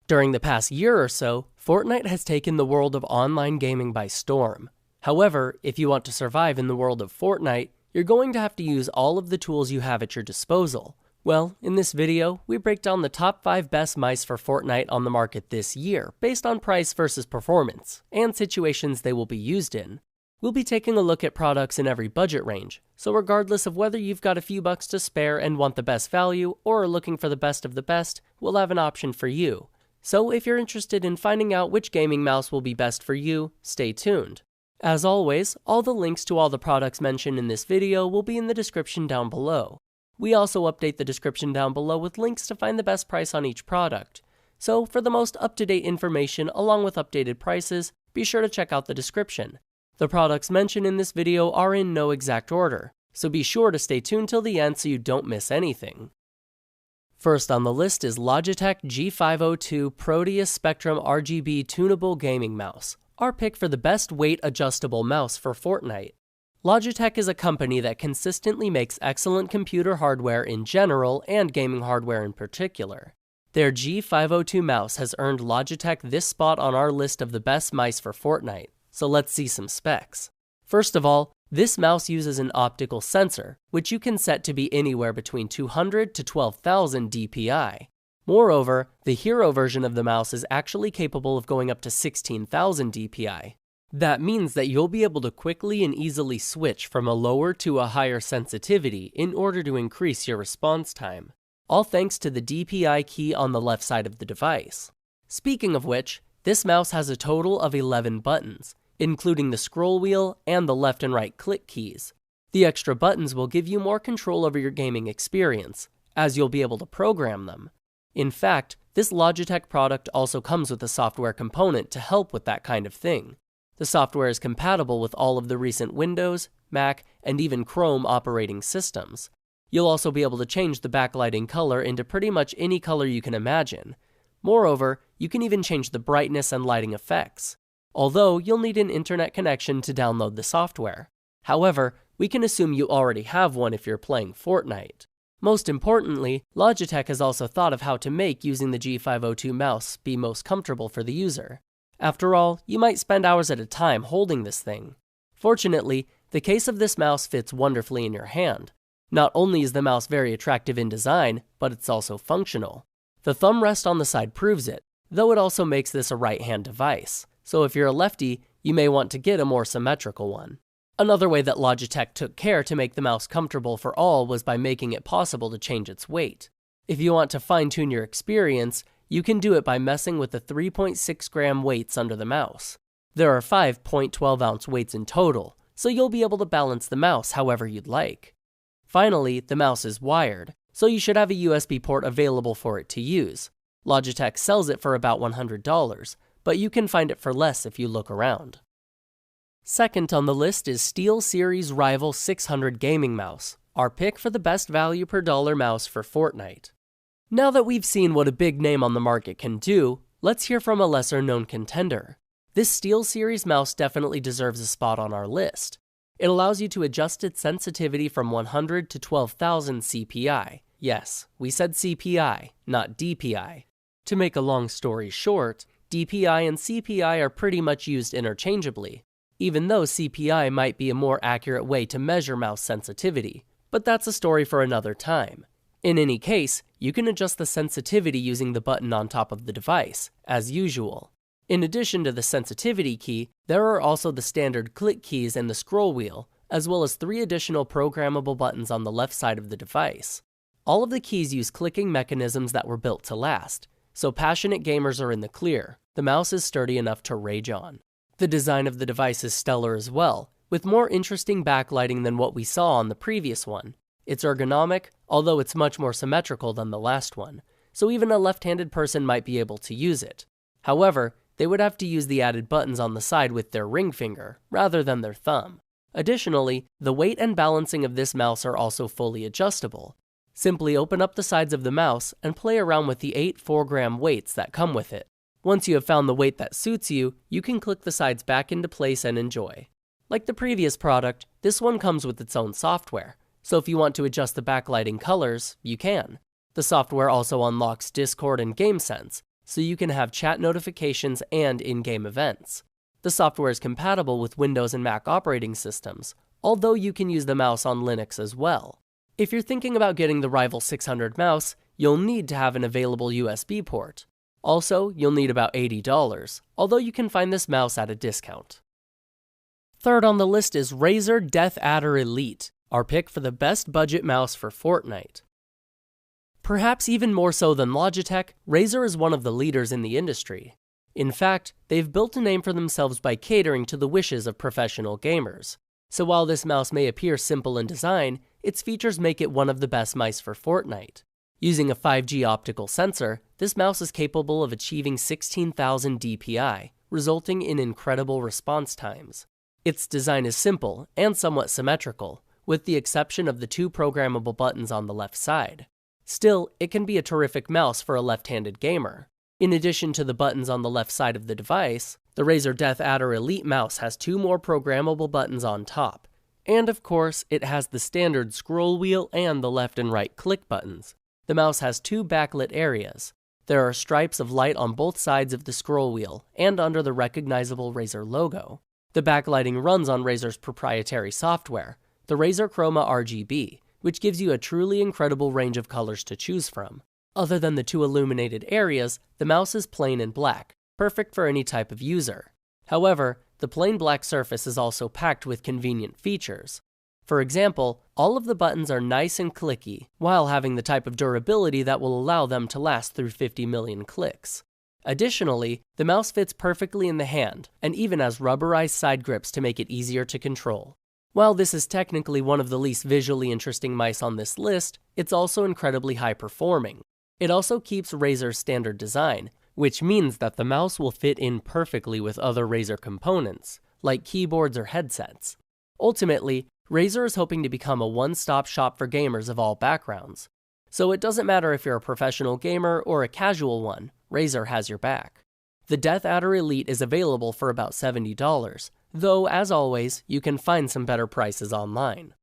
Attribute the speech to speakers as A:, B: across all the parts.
A: During the past year or so, Fortnite has taken the world of online gaming by storm. However, if you want to survive in the world of Fortnite, you're going to have to use all of the tools you have at your disposal. Well, in this video, we break down the top 5 best mice for Fortnite on the market this year, based on price versus performance, and situations they will be used in. We'll be taking a look at products in every budget range, so regardless of whether you've got a few bucks to spare and want the best value, or are looking for the best of the best, we'll have an option for you. So if you're interested in finding out which gaming mouse will be best for you, stay tuned. As always, all the links to all the products mentioned in this video will be in the description down below. We also update the description down below with links to find the best price on each product. So for the most up-to-date information along with updated prices, be sure to check out the description. The products mentioned in this video are in no exact order, so be sure to stay tuned till the end so you don't miss anything. First on the list is Logitech G502 Proteus Spectrum RGB Tunable Gaming Mouse, our pick for the best weight adjustable mouse for Fortnite. Logitech is a company that consistently makes excellent computer hardware in general and gaming hardware in particular. Their G502 mouse has earned Logitech this spot on our list of the best mice for Fortnite, so let's see some specs. First of all, this mouse uses an optical sensor, which you can set to be anywhere between 200 to 12,000 dpi. Moreover, the Hero version of the mouse is actually capable of going up to 16,000 dpi. That means that you'll be able to quickly and easily switch from a lower to a higher sensitivity in order to increase your response time, all thanks to the DPI key on the left side of the device. Speaking of which, this mouse has a total of 11 buttons, including the scroll wheel and the left and right click keys. The extra buttons will give you more control over your gaming experience, as you'll be able to program them. In fact, this Logitech product also comes with a software component to help with that kind of thing. The software is compatible with all of the recent Windows, Mac, and even Chrome operating systems. You'll also be able to change the backlighting color into pretty much any color you can imagine. Moreover, you can even change the brightness and lighting effects, although you'll need an internet connection to download the software. However, we can assume you already have one if you're playing Fortnite. Most importantly, Logitech has also thought of how to make using the G502 mouse be most comfortable for the user. After all, you might spend hours at a time holding this thing. Fortunately, the case of this mouse fits wonderfully in your hand. Not only is the mouse very attractive in design, but it's also functional. The thumb rest on the side proves it, though it also makes this a right-hand device, so if you're a lefty, you may want to get a more symmetrical one. Another way that Logitech took care to make the mouse comfortable for all was by making it possible to change its weight. If you want to fine-tune your experience, you can do it by messing with the 3.6 gram weights under the mouse. There are 5 0.12 ounce weights in total, so you'll be able to balance the mouse however you'd like. Finally, the mouse is wired, so you should have a USB port available for it to use. Logitech sells it for about $100, but you can find it for less if you look around. Second on the list is SteelSeries Rival 600 Gaming Mouse, our pick for the best value per dollar mouse for Fortnite. Now that we've seen what a big name on the market can do, let's hear from a lesser known contender. This SteelSeries mouse definitely deserves a spot on our list. It allows you to adjust its sensitivity from 100 to 12,000 CPI. Yes, we said CPI, not DPI. To make a long story short, DPI and CPI are pretty much used interchangeably, even though CPI might be a more accurate way to measure mouse sensitivity, but that's a story for another time. In any case, you can adjust the sensitivity using the button on top of the device, as usual. In addition to the sensitivity key, there are also the standard click keys and the scroll wheel, as well as 3 additional programmable buttons on the left side of the device. All of the keys use clicking mechanisms that were built to last, so passionate gamers are in the clear. The mouse is sturdy enough to rage on. The design of the device is stellar as well, with more interesting backlighting than what we saw on the previous one. It's ergonomic, although it's much more symmetrical than the last one, so even a left-handed person might be able to use it. However, they would have to use the added buttons on the side with their ring finger, rather than their thumb. Additionally, the weight and balancing of this mouse are also fully adjustable. Simply open up the sides of the mouse and play around with the 8 4-gram weights that come with it. Once you have found the weight that suits you, you can click the sides back into place and enjoy. Like the previous product, this one comes with its own software, so if you want to adjust the backlighting colors, you can. The software also unlocks Discord and GameSense, so you can have chat notifications and in-game events. The software is compatible with Windows and Mac operating systems, although you can use the mouse on Linux as well. If you're thinking about getting the Rival 600 mouse, you'll need to have an available USB port. Also, you'll need about $80, although you can find this mouse at a discount. Third on the list is Razer DeathAdder Elite, our pick for the best budget mouse for Fortnite. Perhaps even more so than Logitech, Razer is one of the leaders in the industry. In fact, they've built a name for themselves by catering to the wishes of professional gamers. So while this mouse may appear simple in design, its features make it one of the best mice for Fortnite. Using a 5G optical sensor, this mouse is capable of achieving 16,000 dpi, resulting in incredible response times. Its design is simple and somewhat symmetrical, with the exception of the two programmable buttons on the left side. Still, it can be a terrific mouse for a left-handed gamer. In addition to the buttons on the left side of the device, the Razer DeathAdder Elite mouse has two more programmable buttons on top. And of course, it has the standard scroll wheel and the left and right click buttons. The mouse has two backlit areas. There are stripes of light on both sides of the scroll wheel and under the recognizable Razer logo. The backlighting runs on Razer's proprietary software, the Razer Chroma RGB, which gives you a truly incredible range of colors to choose from. Other than the two illuminated areas, the mouse is plain and black, perfect for any type of user. However, the plain black surface is also packed with convenient features. For example, all of the buttons are nice and clicky, while having the type of durability that will allow them to last through 50 million clicks. Additionally, the mouse fits perfectly in the hand, and even has rubberized side grips to make it easier to control. While this is technically one of the least visually interesting mice on this list, it's also incredibly high-performing. It also keeps Razer's standard design, which means that the mouse will fit in perfectly with other Razer components, like keyboards or headsets. Ultimately, Razer is hoping to become a one-stop shop for gamers of all backgrounds. So it doesn't matter if you're a professional gamer or a casual one, Razer has your back. The DeathAdder Elite is available for about $70, though as always, you can find some better prices online.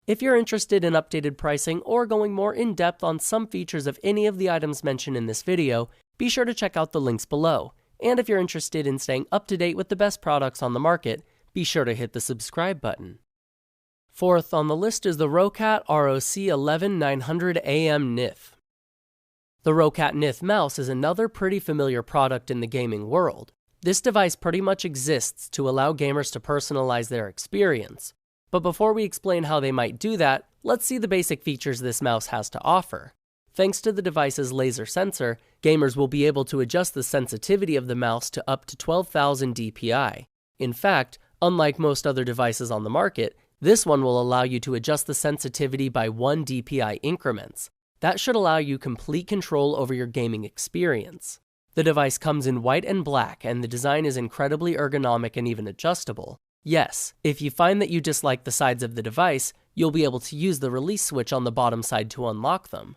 A: If you're interested in updated pricing or going more in-depth on some features of any of the items mentioned in this video, be sure to check out the links below. And if you're interested in staying up to date with the best products on the market, be sure to hit the subscribe button. Fourth on the list is the ROCCAT ROC-11-900-AM Nyth. The ROCCAT Nyth mouse is another pretty familiar product in the gaming world. This device pretty much exists to allow gamers to personalize their experience. But before we explain how they might do that, let's see the basic features this mouse has to offer. Thanks to the device's laser sensor, gamers will be able to adjust the sensitivity of the mouse to up to 12,000 dpi. In fact, unlike most other devices on the market, this one will allow you to adjust the sensitivity by 1 dpi increments. That should allow you complete control over your gaming experience. The device comes in white and black, and the design is incredibly ergonomic and even adjustable. Yes, if you find that you dislike the sides of the device, you'll be able to use the release switch on the bottom side to unlock them.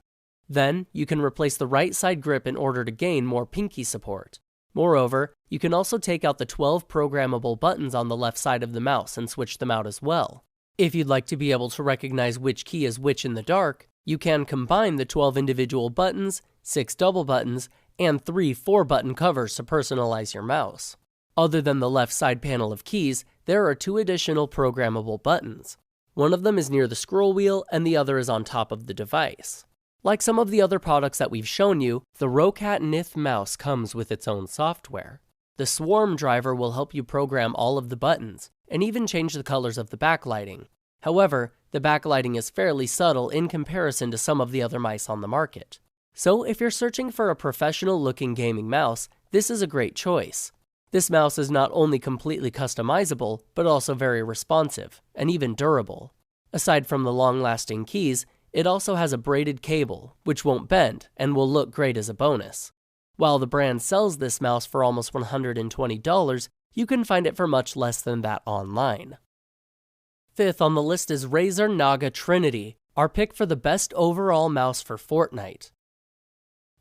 A: Then, you can replace the right side grip in order to gain more pinky support. Moreover, you can also take out the 12 programmable buttons on the left side of the mouse and switch them out as well. If you'd like to be able to recognize which key is which in the dark, you can combine the 12 individual buttons, 6 double buttons, and 3 4-button covers to personalize your mouse. Other than the left side panel of keys, there are 2 additional programmable buttons. One of them is near the scroll wheel and the other is on top of the device. Like some of the other products that we've shown you, the ROCCAT Nyth mouse comes with its own software. The Swarm driver will help you program all of the buttons, and even change the colors of the backlighting. However, the backlighting is fairly subtle in comparison to some of the other mice on the market. So if you're searching for a professional-looking gaming mouse, this is a great choice. This mouse is not only completely customizable, but also very responsive, and even durable. Aside from the long-lasting keys, it also has a braided cable, which won't bend and will look great as a bonus. While the brand sells this mouse for almost $120, you can find it for much less than that online. Fifth on the list is Razer Naga Trinity, our pick for the best overall mouse for Fortnite.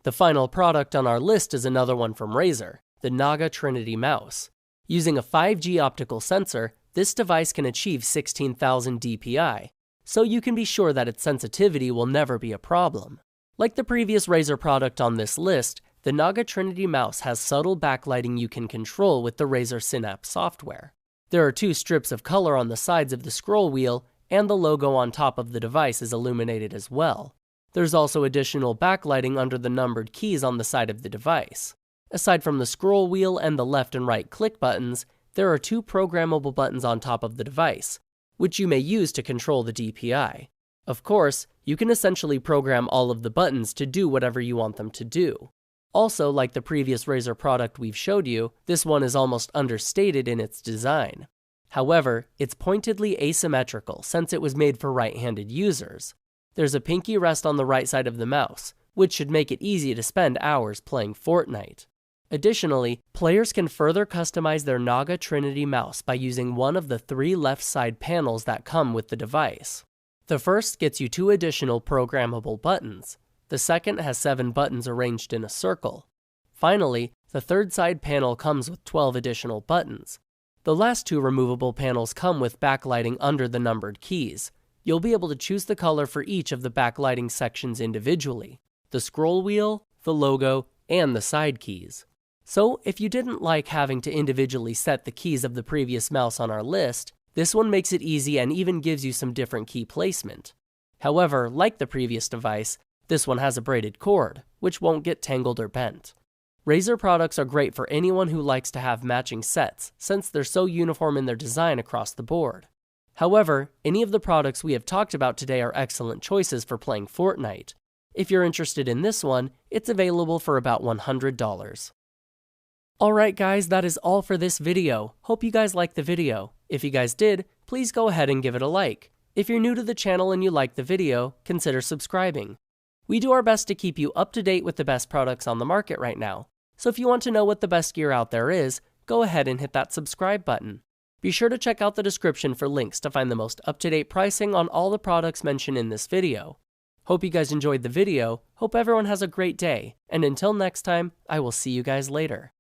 A: The final product on our list is another one from Razer, the Naga Trinity mouse. Using a 5G optical sensor, this device can achieve 16,000 dpi, so you can be sure that its sensitivity will never be a problem. Like the previous Razer product on this list, The Naga Trinity mouse has subtle backlighting you can control with the Razer Synapse software. There are 2 strips of color on the sides of the scroll wheel, and the logo on top of the device is illuminated as well. There's also additional backlighting under the numbered keys on the side of the device. Aside from the scroll wheel and the left and right click buttons, there are 2 programmable buttons on top of the device, which you may use to control the DPI. Of course, you can essentially program all of the buttons to do whatever you want them to do. Also, like the previous Razer product we've showed you, this one is almost understated in its design. However, it's pointedly asymmetrical since it was made for right-handed users. There's a pinky rest on the right side of the mouse, which should make it easy to spend hours playing Fortnite. Additionally, players can further customize their Naga Trinity mouse by using one of the 3 left side panels that come with the device. The first gets you 2 additional programmable buttons. The second has 7 buttons arranged in a circle. Finally, the third side panel comes with 12 additional buttons. The last 2 removable panels come with backlighting under the numbered keys. You'll be able to choose the color for each of the backlighting sections individually: the scroll wheel, the logo, and the side keys. So if you didn't like having to individually set the keys of the previous mouse on our list, this one makes it easy and even gives you some different key placement. However, like the previous device, this one has a braided cord, which won't get tangled or bent. Razer products are great for anyone who likes to have matching sets, since they're so uniform in their design across the board. However, any of the products we have talked about today are excellent choices for playing Fortnite. If you're interested in this one, it's available for about $100. Alright guys, that is all for this video. Hope you guys liked the video. If you guys did, please go ahead and give it a like. If you're new to the channel and you like the video, consider subscribing. We do our best to keep you up to date with the best products on the market right now. So if you want to know what the best gear out there is, go ahead and hit that subscribe button. Be sure to check out the description for links to find the most up-to-date pricing on all the products mentioned in this video. Hope you guys enjoyed the video, hope everyone has a great day, and until next time, I will see you guys later.